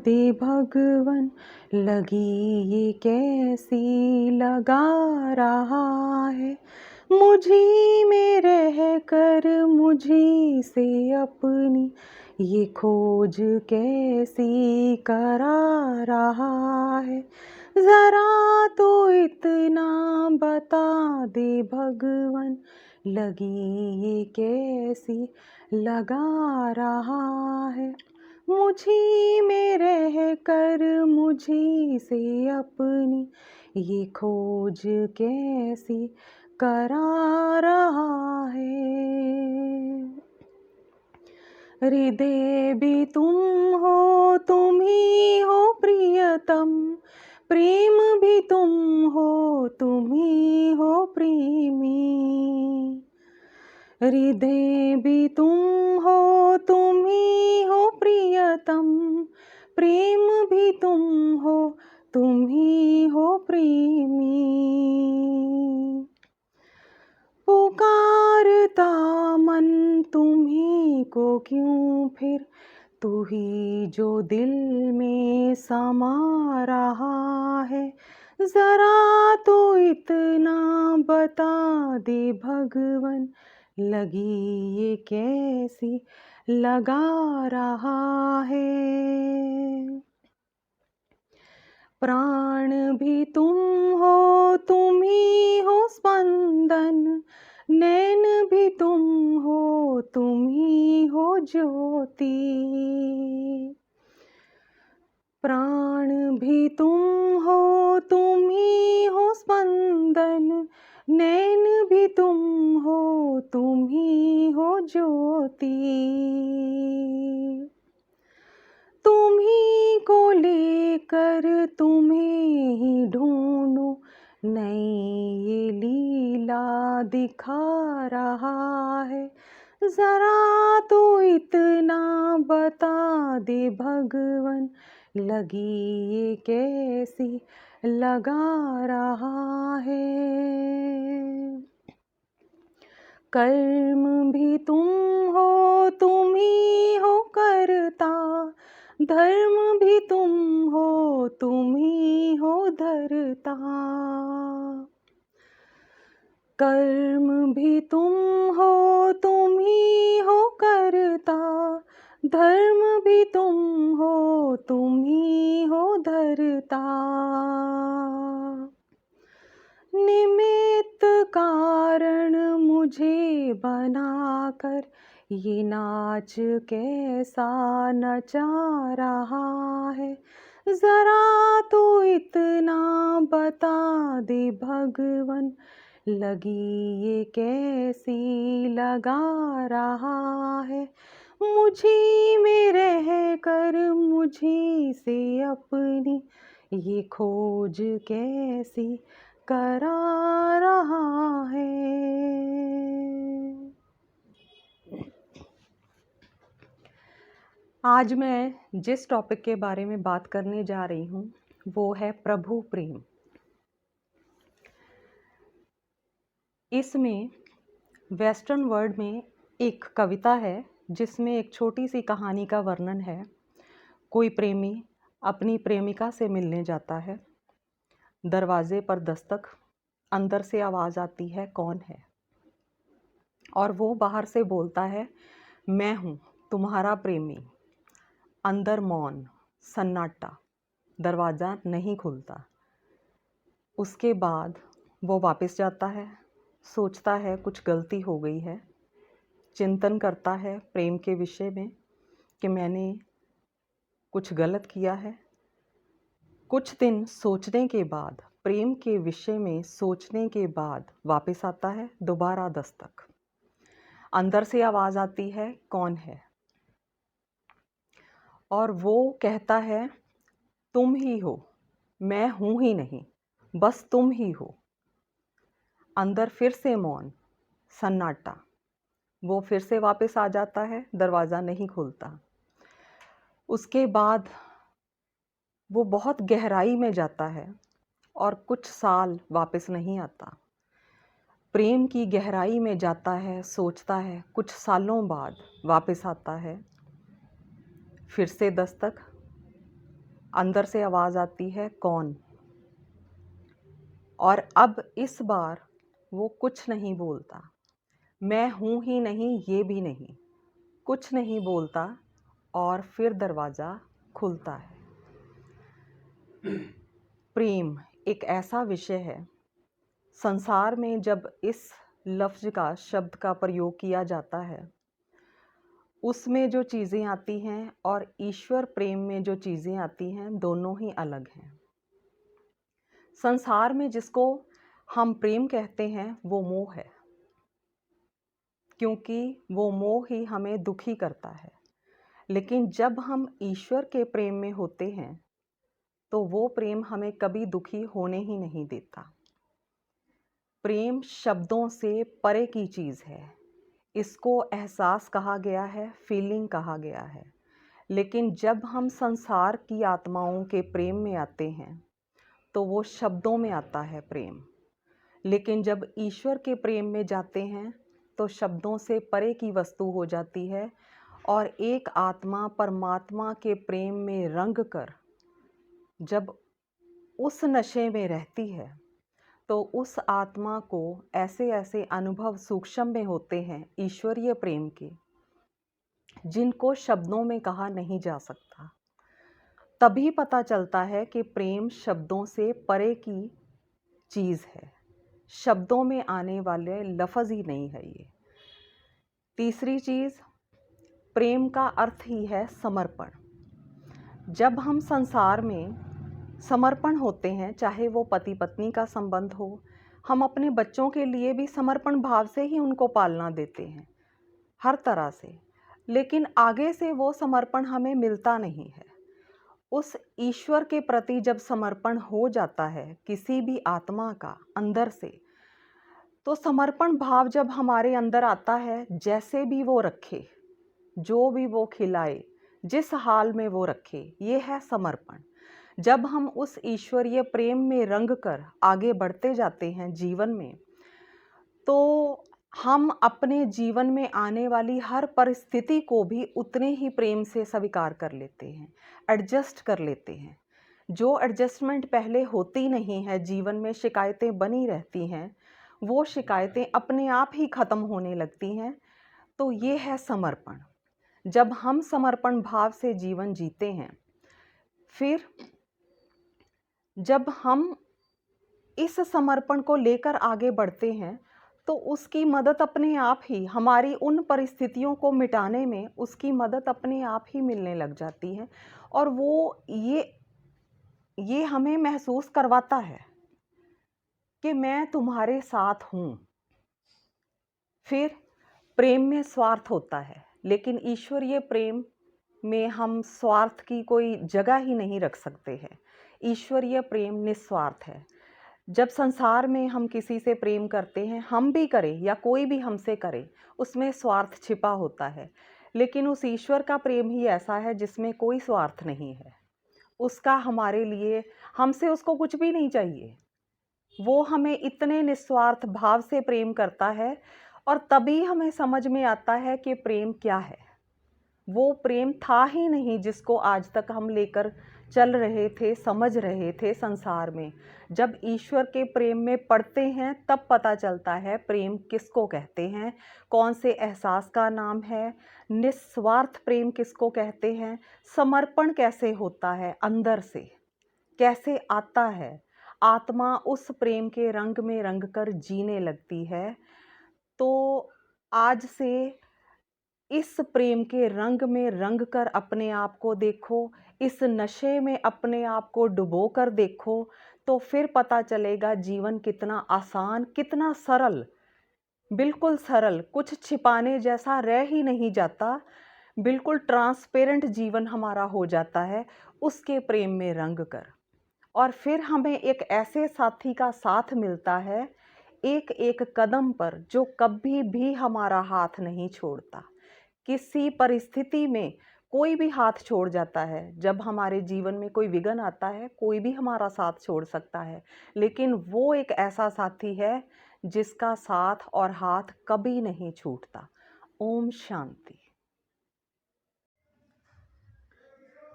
दे भगवन, लगी ये कैसी लगा रहा है। मुझी में रह कर मुझी से अपनी ये खोज कैसी करा रहा है। ज़रा तो इतना बता दे भगवन, लगी ये कैसी लगा रहा है। मुझी में रह कर मुझी से अपनी ये खोज कैसी करा रहा है। हृदय भी तुम ही हो प्रियतम, प्रेम भी तुम ही हो प्रेमी। हृदय भी तुम ही हो प्रियतम, प्रेम भी तुम ही हो प्रेमी। पुकारता मन तुम्ही को क्यों फिर, तू ही जो दिल में समा रहा है। ज़रा तो इतना बता दे भगवन, लगी ये कैसी लगा रहा है। प्राण भी तुम ही हो स्पंदन, नैन भी तुम ही हो ज्योति। प्राण भी तुम ही हो स्पंदन, नैन भी तुम ही हो ज्योति। तुम्ही को लेकर तुम्हें ही ढूंढूं, नई ये लीला दिखा रहा है। ज़रा तो इतना बता दे भगवन, लगी ये कैसी लगा रहा है। कर्म भी तुम ही हो करता, धर्म भी तुम ही हो धरता। कर्म भी तुम ही हो करता, धर्म भी तुम ही हो धरता। निमित्त कारण मुझे बनाकर ये नाच कैसा नचा रहा है। ज़रा तो इतना बता दे भगवन, लगी ये कैसी लगा रहा है। मुझी में रह कर मुझी से अपनी ये खोज कैसी करा रहा है। आज मैं जिस टॉपिक के बारे में बात करने जा रही हूँ वो है प्रभु प्रेम। इसमें वेस्टर्न वर्ल्ड में एक कविता है जिसमें एक छोटी सी कहानी का वर्णन है। कोई प्रेमी अपनी प्रेमिका से मिलने जाता है। दरवाजे पर दस्तक, अंदर से आवाज़ आती है, कौन है? और वो बाहर से बोलता है, मैं हूँ तुम्हारा प्रेमी। अंदर मौन, सन्नाटा, दरवाज़ा नहीं खुलता। उसके बाद वो वापस जाता है, सोचता है कुछ गलती हो गई है, चिंतन करता है प्रेम के विषय में कि मैंने कुछ गलत किया है। कुछ दिन सोचने के बाद, प्रेम के विषय में सोचने के बाद वापस आता है। दोबारा दस्तक, अंदर से आवाज़ आती है, कौन है? और वो कहता है, तुम ही हो, मैं हूँ ही नहीं, बस तुम ही हो। अंदर फिर से मौन, सन्नाटा। वो फिर से वापस आ जाता है, दरवाज़ा नहीं खुलता। उसके बाद वो बहुत गहराई में जाता है और कुछ साल वापस नहीं आता। प्रेम की गहराई में जाता है, सोचता है, कुछ सालों बाद वापस आता है। फिर से दस्तक, अंदर से आवाज़ आती है, कौन? और अब इस बार वो कुछ नहीं बोलता, मैं हूँ ही नहीं, ये भी नहीं, कुछ नहीं बोलता और फिर दरवाज़ा खुलता है। प्रेम एक ऐसा विषय है, संसार में जब इस लफ्ज़ का, शब्द का प्रयोग किया जाता है, उसमें जो चीज़ें आती हैं और ईश्वर प्रेम में जो चीज़ें आती हैं, दोनों ही अलग हैं। संसार में जिसको हम प्रेम कहते हैं वो मोह है, क्योंकि वो मोह ही हमें दुखी करता है। लेकिन जब हम ईश्वर के प्रेम में होते हैं तो वो प्रेम हमें कभी दुखी होने ही नहीं देता। प्रेम शब्दों से परे की चीज़ है, इसको एहसास कहा गया है, फीलिंग कहा गया है। लेकिन जब हम संसार की आत्माओं के प्रेम में आते हैं तो वो शब्दों में आता है प्रेम। लेकिन जब ईश्वर के प्रेम में जाते हैं तो शब्दों से परे की वस्तु हो जाती है और एक आत्मा परमात्मा के प्रेम में रंग कर जब उस नशे में रहती है तो उस आत्मा को ऐसे ऐसे अनुभव सूक्ष्म में होते हैं ईश्वरीय प्रेम के, जिनको शब्दों में कहा नहीं जा सकता। तभी पता चलता है कि प्रेम शब्दों से परे की चीज़ है, शब्दों में आने वाले लफ्ज़ ही नहीं है ये। तीसरी चीज़, प्रेम का अर्थ ही है समर्पण। जब हम संसार में समर्पण होते हैं, चाहे वो पति पत्नी का संबंध हो, हम अपने बच्चों के लिए भी समर्पण भाव से ही उनको पालना देते हैं, हर तरह से। लेकिन आगे से वो समर्पण हमें मिलता नहीं है। उस ईश्वर के प्रति जब समर्पण हो जाता है किसी भी आत्मा का अंदर से, तो समर्पण भाव जब हमारे अंदर आता है, जैसे भी वो रखे, जो भी वो खिलाए, जिस हाल में वो रखे, ये है समर्पण। जब हम उस ईश्वरीय प्रेम में रंग कर आगे बढ़ते जाते हैं जीवन में, तो हम अपने जीवन में आने वाली हर परिस्थिति को भी उतने ही प्रेम से स्वीकार कर लेते हैं, एडजस्ट कर लेते हैं। जो एडजस्टमेंट पहले होती नहीं है, जीवन में शिकायतें बनी रहती हैं, वो शिकायतें अपने आप ही ख़त्म होने लगती हैं। तो ये है समर्पण। जब हम समर्पण भाव से जीवन जीते हैं, फिर जब हम इस समर्पण को लेकर आगे बढ़ते हैं तो उसकी मदद अपने आप ही, हमारी उन परिस्थितियों को मिटाने में उसकी मदद अपने आप ही मिलने लग जाती है। और वो ये हमें महसूस करवाता है कि मैं तुम्हारे साथ हूँ। फिर प्रेम में स्वार्थ होता है, लेकिन ईश्वरीय प्रेम में हम स्वार्थ की कोई जगह ही नहीं रख सकते हैं। ईश्वरीय प्रेम निस्वार्थ है। जब संसार में हम किसी से प्रेम करते हैं, हम भी करें या कोई भी हमसे करे, उसमें स्वार्थ छिपा होता है। लेकिन उस ईश्वर का प्रेम ही ऐसा है जिसमें कोई स्वार्थ नहीं है। उसका हमारे लिए, हमसे उसको कुछ भी नहीं चाहिए। वो हमें इतने निस्वार्थ भाव से प्रेम करता है और तभी हमें समझ में आता है कि प्रेम क्या है। वो प्रेम था ही नहीं जिसको आज तक हम लेकर चल रहे थे, समझ रहे थे संसार में। जब ईश्वर के प्रेम में पड़ते हैं तब पता चलता है प्रेम किसको कहते हैं, कौन से एहसास का नाम है, निस्वार्थ प्रेम किसको कहते हैं, समर्पण कैसे होता है अंदर से, कैसे आता है। आत्मा उस प्रेम के रंग में रंग कर जीने लगती है। तो आज से इस प्रेम के रंग में रंग कर अपने आप को देखो, इस नशे में अपने आप को डुबो कर देखो, तो फिर पता चलेगा जीवन कितना आसान, कितना सरल, बिल्कुल सरल, कुछ छिपाने जैसा रह ही नहीं जाता। बिल्कुल ट्रांसपेरेंट जीवन हमारा हो जाता है उसके प्रेम में रंग कर। और फिर हमें एक ऐसे साथी का साथ मिलता है एक एक कदम पर, जो कभी भी हमारा हाथ नहीं छोड़ता। किसी परिस्थिति में कोई भी हाथ छोड़ जाता है। जब हमारे जीवन में कोई विघ्न आता है, कोई भी हमारा साथ छोड़ सकता है, लेकिन वो एक ऐसा साथी है जिसका साथ और हाथ कभी नहीं छूटता। ओम शांति।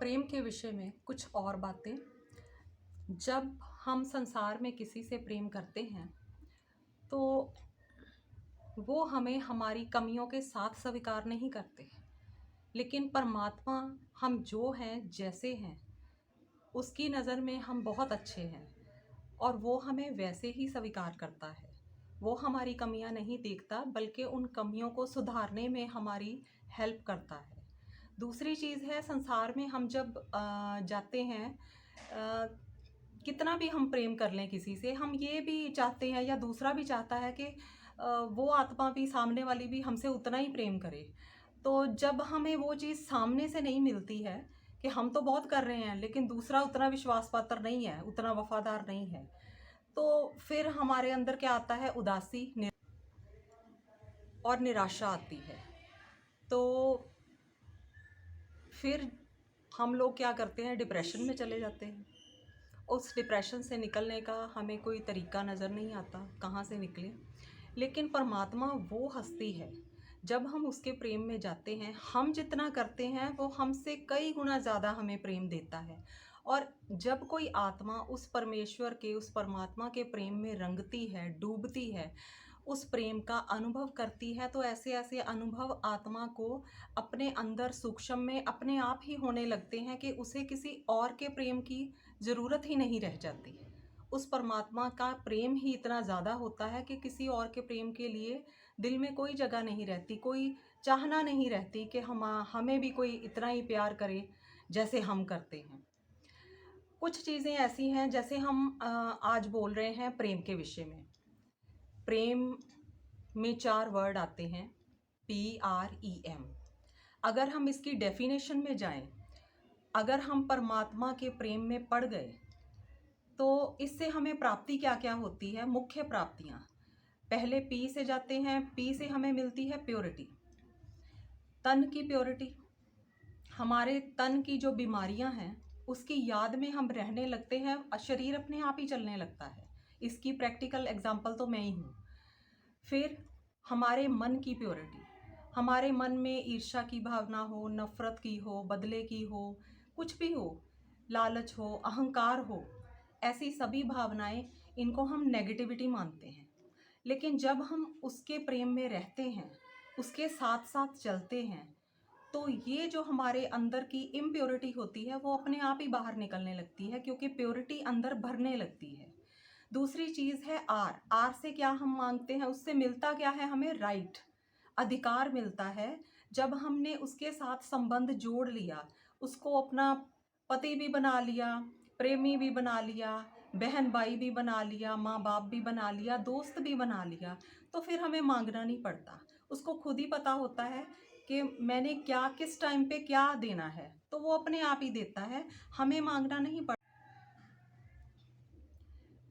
प्रेम के विषय में कुछ और बातें। जब हम संसार में किसी से प्रेम करते हैं तो वो हमें हमारी कमियों के साथ स्वीकार नहीं करते, लेकिन परमात्मा हम जो हैं जैसे हैं उसकी नज़र में हम बहुत अच्छे हैं और वो हमें वैसे ही स्वीकार करता है। वो हमारी कमियां नहीं देखता बल्कि उन कमियों को सुधारने में हमारी हेल्प करता है। दूसरी चीज़ है, संसार में हम जब जाते हैं, कितना भी हम प्रेम कर लें किसी से, हम ये भी चाहते हैं या दूसरा भी चाहता है कि वो आत्मा भी, सामने वाली भी हमसे उतना ही प्रेम करे। तो जब हमें वो चीज़ सामने से नहीं मिलती है कि हम तो बहुत कर रहे हैं लेकिन दूसरा उतना विश्वास पात्र नहीं है, उतना वफादार नहीं है, तो फिर हमारे अंदर क्या आता है, उदासी और निराशा आती है। तो फिर हम लोग क्या करते हैं, डिप्रेशन में चले जाते हैं। उस डिप्रेशन से निकलने का हमें कोई तरीका नज़र नहीं आता, कहाँ से निकलें। लेकिन परमात्मा वो हस्ती है, जब हम उसके प्रेम में जाते हैं, हम जितना करते हैं वो हमसे कई गुना ज़्यादा हमें प्रेम देता है। और जब कोई आत्मा उस परमेश्वर के, उस परमात्मा के प्रेम में रंगती है, डूबती है, उस प्रेम का अनुभव करती है, तो ऐसे ऐसे अनुभव आत्मा को अपने अंदर सूक्ष्म में अपने आप ही होने लगते हैं कि उसे किसी और के प्रेम की ज़रूरत ही नहीं रह जाती। उस परमात्मा का प्रेम ही इतना ज़्यादा होता है कि किसी और के प्रेम के लिए दिल में कोई जगह नहीं रहती, कोई चाहना नहीं रहती कि हमें भी कोई इतना ही प्यार करे जैसे हम करते हैं। कुछ चीज़ें ऐसी हैं, जैसे हम आज बोल रहे हैं प्रेम के विषय में। प्रेम में 4 वर्ड आते हैं, PREM। अगर हम इसकी डेफिनेशन में जाएं, अगर हम परमात्मा के प्रेम में पड़ गए तो इससे हमें प्राप्ति क्या क्या होती है, मुख्य प्राप्तियाँ। पहले P से जाते हैं। P से हमें मिलती है प्योरिटी, तन की प्योरिटी। हमारे तन की जो बीमारियां हैं उसकी याद में हम रहने लगते हैं, शरीर अपने आप ही चलने लगता है। इसकी प्रैक्टिकल एग्जांपल तो मैं ही हूँ। फिर हमारे मन की प्योरिटी, हमारे मन में ईर्ष्या की भावना हो, नफ़रत की हो, बदले की हो, कुछ भी हो, लालच हो, अहंकार हो, ऐसी सभी भावनाएं, इनको हम नेगेटिविटी मानते हैं। लेकिन जब हम उसके प्रेम में रहते हैं, उसके साथ साथ चलते हैं, तो ये जो हमारे अंदर की इम्प्योरिटी होती है वो अपने आप ही बाहर निकलने लगती है, क्योंकि प्योरिटी अंदर भरने लगती है। दूसरी चीज़ है आर। आर से क्या हम मांगते हैं, उससे मिलता क्या है, हमें राइट, अधिकार मिलता है। जब हमने उसके साथ संबंध जोड़ लिया, उसको अपना पति भी बना लिया, प्रेमी भी बना लिया, बहन भाई भी बना लिया, माँ बाप भी बना लिया, दोस्त भी बना लिया, तो फिर हमें मांगना नहीं पड़ता। उसको खुद ही पता होता है कि मैंने क्या, किस टाइम पे क्या देना है, तो वो अपने आप ही देता है, हमें मांगना नहीं पड़ता।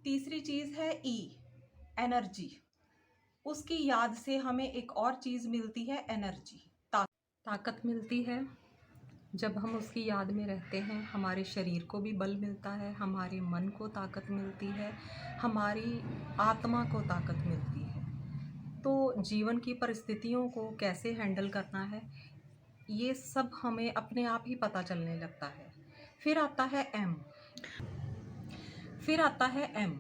तीसरी चीज़ है ई, एनर्जी। उसकी याद से हमें एक और चीज़ मिलती है, एनर्जी, ताकत मिलती है। जब हम उसकी याद में रहते हैं, हमारे शरीर को भी बल मिलता है, हमारे मन को ताकत मिलती है, हमारी आत्मा को ताकत मिलती है। तो जीवन की परिस्थितियों को कैसे हैंडल करना है, ये सब हमें अपने आप ही पता चलने लगता है। फिर आता है एम।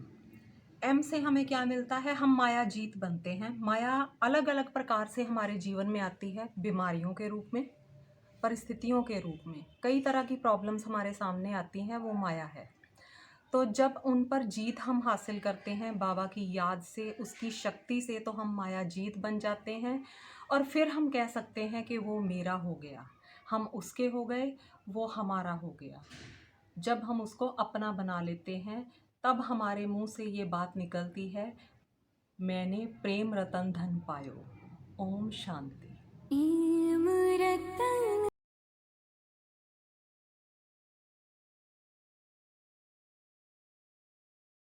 एम से हमें क्या मिलता है, हम माया जीत बनते हैं। माया अलग अलग प्रकार से हमारे जीवन में आती है, बीमारियों के रूप में, परिस्थितियों के रूप में। कई तरह की प्रॉब्लम्स हमारे सामने आती हैं, वो माया है। तो जब उन पर जीत हम हासिल करते हैं बाबा की याद से, उसकी शक्ति से, तो हम माया जीत बन जाते हैं। और फिर हम कह सकते हैं कि वो मेरा हो गया, हम उसके हो गए, वो हमारा हो गया। जब हम उसको अपना बना लेते हैं, तब हमारे मुंह से ये बात निकलती है, मैंने प्रेम रतन धन पायो। ओम शांति।